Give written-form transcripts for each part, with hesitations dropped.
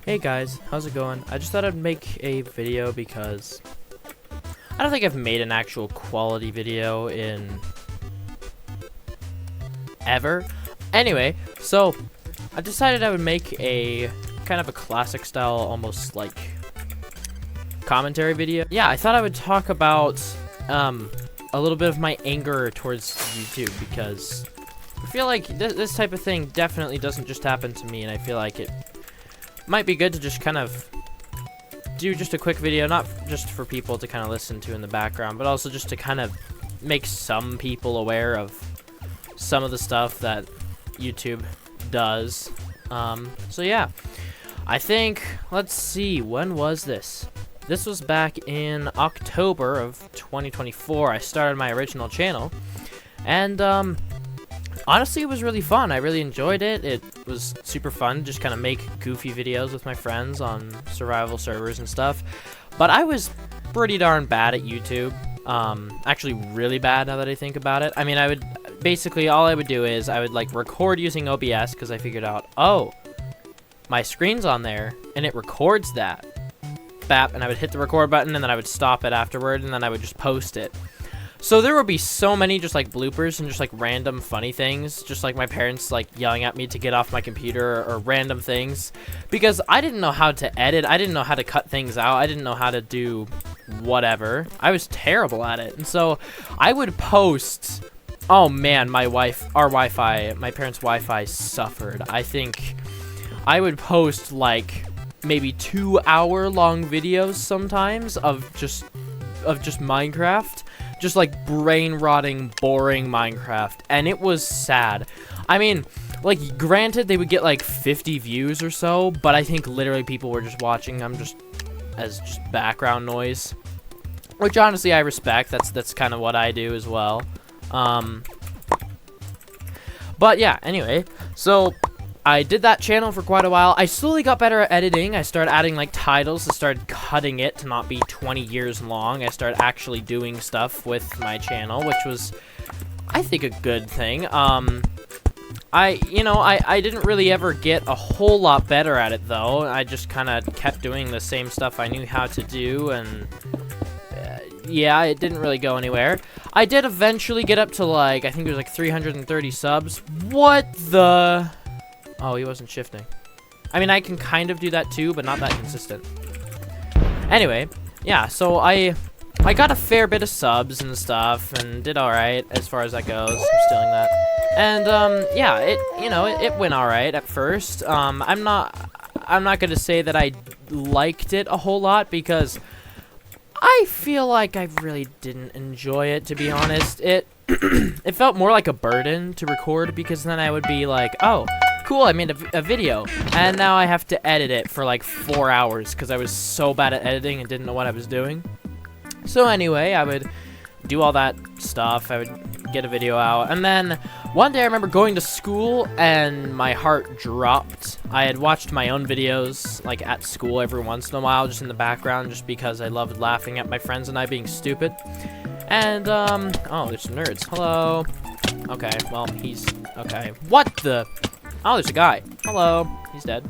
Hey guys, how's it going? I just thought I'd make a video because I don't think I've made an actual quality video in ever. Anyway, so I decided I would make a kind of a classic style, almost like commentary video. Yeah, I thought I would talk about a little bit of my anger towards YouTube, because I feel like this type of thing definitely doesn't just happen to me, and I feel like it might be good to just kind of do just a quick video, not just for people to kind of listen to in the background, but also just to kind of make some people aware of some of the stuff that YouTube does. So yeah, I think, let's see, when was this? This was back in October of 2024. I started my original channel, and honestly, it was really fun. I really enjoyed it. It was super fun, just kind of make goofy videos with my friends on survival servers and stuff. But I was pretty darn bad at YouTube. Actually really bad now that I think about it. I mean, I would basically, all I would do is I would like record using OBS, because I figured out, oh, my screen's on there and it records that. Bap, and I would hit the record button, and then I would stop it afterward, and then I would just post it. So there would be so many just like bloopers and just like random funny things, just like my parents like yelling at me to get off my computer, or random things, because I didn't know how to edit. I didn't know how to cut things out. I didn't know how to do whatever. I was terrible at it. And so I would post, oh man, my parents' Wi-Fi suffered. I think I would post like maybe 2-hour-long videos sometimes of just Minecraft. Just like brain-rotting, boring Minecraft, and it was sad. I mean, like, granted, they would get like 50 views or so, but I think literally people were just watching them just as background noise, which honestly I respect. That's kind of what I do as well. But yeah, anyway, so I did that channel for quite a while. I slowly got better at editing. I started adding like titles. I started cutting it to not be 20 years long. I started actually doing stuff with my channel, which was, I think, a good thing. I didn't really ever get a whole lot better at it, though. I just kind of kept doing the same stuff I knew how to do, and yeah, it didn't really go anywhere. I did eventually get up to like, I think it was like 330 subs. What the... Oh, he wasn't shifting. I mean, I can kind of do that too, but not that consistent. Anyway, yeah, so I got a fair bit of subs and stuff, and did alright as far as that goes. I'm stealing that. And, yeah, it went alright at first. I'm not gonna say that I liked it a whole lot, because I feel like I really didn't enjoy it, to be honest. It felt more like a burden to record, because then I would be like, oh, cool, I made a video, and now I have to edit it for like 4 hours, because I was so bad at editing and didn't know what I was doing. So anyway, I would do all that stuff. I would get a video out, and then one day I remember going to school, and my heart dropped. I had watched my own videos like at school every once in a while, just in the background, just because I loved laughing at my friends and I being stupid. And oh, there's some nerds. Hello. Okay, well, he's okay. What the... Oh, there's a guy. Hello. He's dead.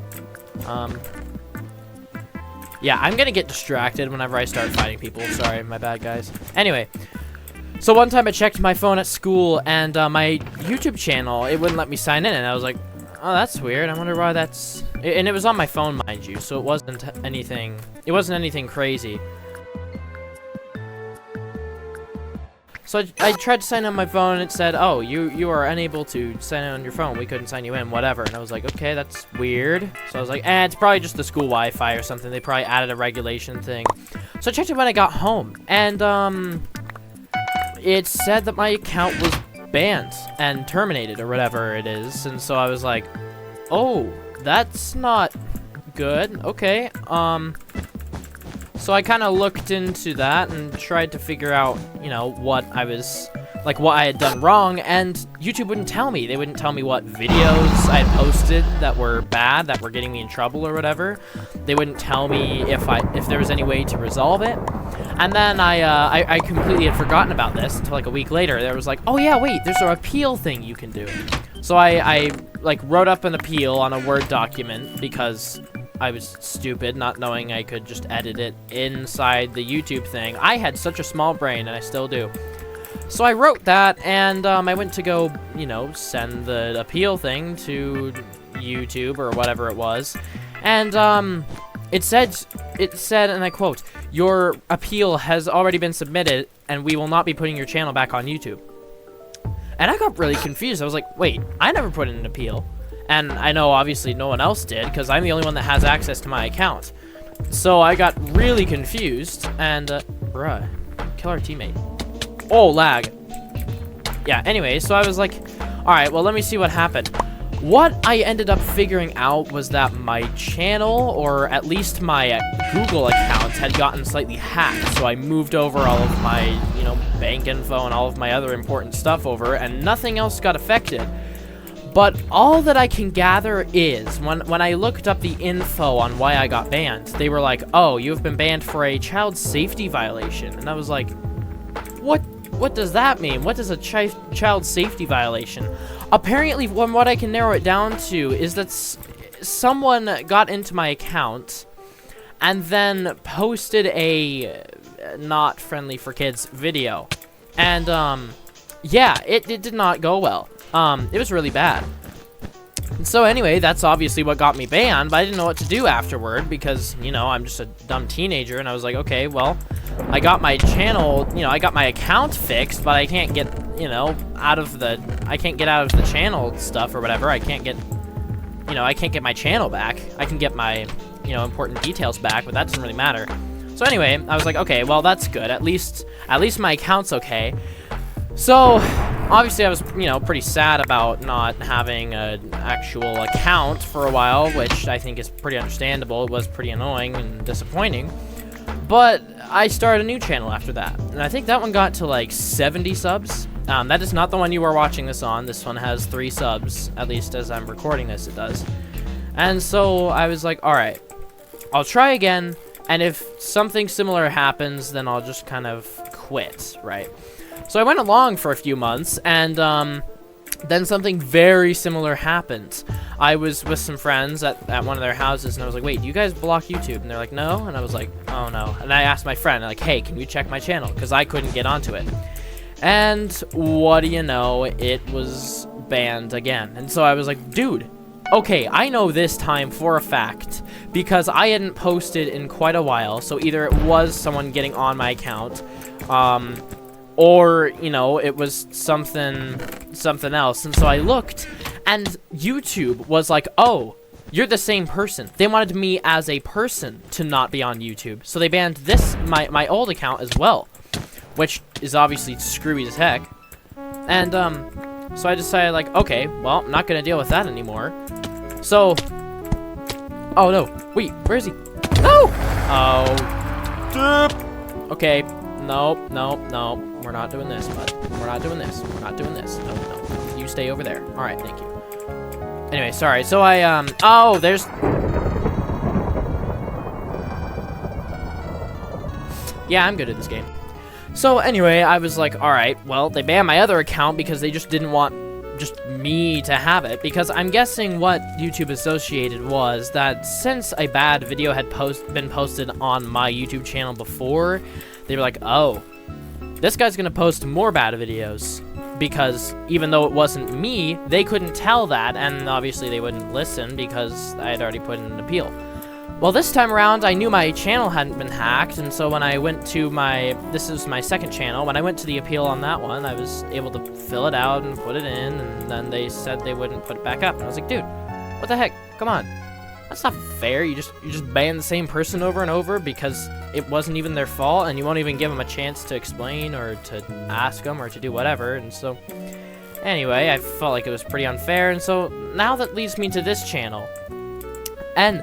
Yeah, I'm gonna get distracted whenever I start fighting people. Sorry, my bad, guys. Anyway, so one time I checked my phone at school, and my YouTube channel, it wouldn't let me sign in, and I was like, oh, that's weird. I wonder why that's... And it was on my phone, mind you, so it wasn't anything crazy. So I tried to sign in on my phone, and it said, oh, you are unable to sign in on your phone. We couldn't sign you in, whatever. And I was like, okay, that's weird. So I was like, it's probably just the school Wi-Fi or something. They probably added a regulation thing. So I checked it when I got home, and it said that my account was banned and terminated, or whatever it is. And so I was like, oh, that's not good. Okay, so I kind of looked into that and tried to figure out, what I had done wrong, and YouTube wouldn't tell me. They wouldn't tell me what videos I had posted that were bad, that were getting me in trouble or whatever. They wouldn't tell me if there was any way to resolve it. And then I completely had forgotten about this until like a week later. There was like, oh yeah, wait, there's an appeal thing you can do. So I like wrote up an appeal on a Word document, because I was stupid, not knowing I could just edit it inside the YouTube thing. I had such a small brain, and I still do. So I wrote that, and I went to go, you know, send the appeal thing to YouTube or whatever it was. And it said, and I quote, "Your appeal has already been submitted, and we will not be putting your channel back on YouTube." And I got really confused. I was like, wait, I never put in an appeal. And I know, obviously, no one else did, because I'm the only one that has access to my account. So I got really confused, and, bruh, kill our teammate. Oh, lag. Yeah, anyway, so I was like, alright, well, let me see what happened. What I ended up figuring out was that my channel, or at least my Google account, had gotten slightly hacked. So I moved over all of my, you know, bank info and all of my other important stuff over, and nothing else got affected. But all that I can gather is, when I looked up the info on why I got banned, they were like, oh, you have been banned for a child safety violation. And I was like, what does that mean? What is a child safety violation? Apparently, from what I can narrow it down to, is that someone got into my account and then posted a not friendly for kids video. And, yeah, it did not go well. It was really bad. And so anyway, that's obviously what got me banned, but I didn't know what to do afterward because, you know, I'm just a dumb teenager, and I was like, okay, well, I got my channel, you know, I got my account fixed, but I can't get, you know, I can't get out of the channel stuff or whatever. I can't get, you know, I can't get my channel back. I can get my, you know, important details back, but that doesn't really matter. So anyway, I was like, okay, well, that's good. At least my account's okay. So, obviously, I was, you know, pretty sad about not having an actual account for a while, which I think is pretty understandable. It was pretty annoying and disappointing. But I started a new channel after that, and I think that one got to, like, 70 subs. That is not the one you are watching this on. This one has 3 subs, at least as I'm recording this, it does. And so, I was like, alright, I'll try again, and if something similar happens, then I'll just kind of quit, right? So I went along for a few months, and then something very similar happened. I was with some friends at one of their houses, and I was like, wait, do you guys block YouTube? And they're like, no. And I was like, oh, no. And I asked my friend, like, hey, can you check my channel? Because I couldn't get onto it. And what do you know? It was banned again. And so I was like, dude, okay, I know this time for a fact, because I hadn't posted in quite a while, so either it was someone getting on my account, or, you know, it was something else. And so I looked, and YouTube was like, oh, you're the same person. They wanted me as a person to not be on YouTube. So they banned this, my old account as well, which is obviously screwy as heck. And, so I decided, like, okay, well, I'm not gonna deal with that anymore. So, oh, no, wait, where is he? No! Oh, okay, nope, we're not doing this, bud. We're not doing this. We're not doing this. No. You stay over there. Alright, thank you. Anyway, sorry. So I, oh, there's... Yeah, I'm good at this game. So anyway, I was like, alright, well, they banned my other account because they just didn't want just me to have it. Because I'm guessing what YouTube associated was that since a bad video had been posted on my YouTube channel before, they were like, oh, this guy's gonna post more bad videos, because even though it wasn't me, they couldn't tell that, and obviously they wouldn't listen because I had already put in an appeal. Well, this time around, I knew my channel hadn't been hacked, and so when I went to this is my second channel, when I went to the appeal on that one, I was able to fill it out and put it in, and then they said they wouldn't put it back up, and I was like, dude, what the heck, come on. That's not fair. You just ban the same person over and over because it wasn't even their fault, and you won't even give them a chance to explain or to ask them or to do whatever. And so, anyway, I felt like it was pretty unfair, and so now that leads me to this channel. And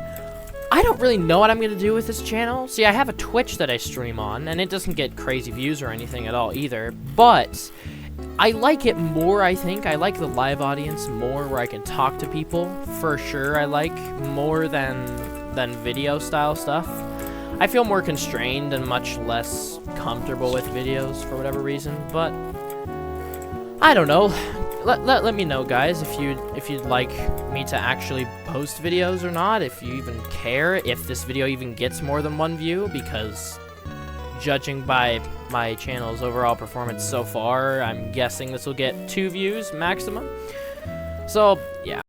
I don't really know what I'm going to do with this channel. See, I have a Twitch that I stream on, and it doesn't get crazy views or anything at all either, but I like it more, I think. I like the live audience more, where I can talk to people, for sure. I like more than video style stuff. I feel more constrained and much less comfortable with videos for whatever reason, but I don't know. let me know, guys, if you'd like me to actually post videos or not, if you even care, if this video even gets more than 1 view, because judging by my channel's overall performance so far, I'm guessing this will get 2 views maximum. So, yeah.